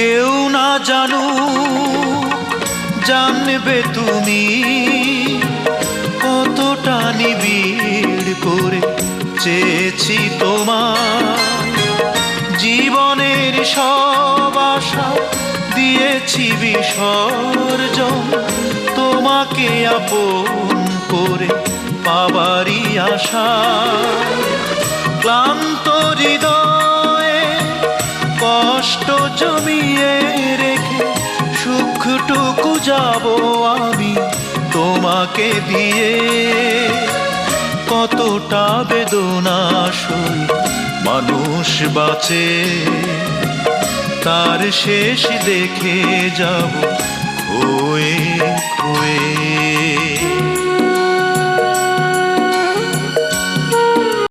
কেউ না জানু, জানবে তুমি কতটা নিবিড় করে চেয়েছি তোমার। জীবনের সব আশা দিয়েছি বিসর্জন, তোমাকে আপন করে পাবারই আশা। ক্লান্ত হৃদয়ে কষ্ট জমিয়ে রেখে সুখটুকু যাব আমি তোমাকে দিয়ে। কতটা বেদনা সই মানুষ বাঁচে, তার শেষ দেখে যাব খোয়ে খোয়ে।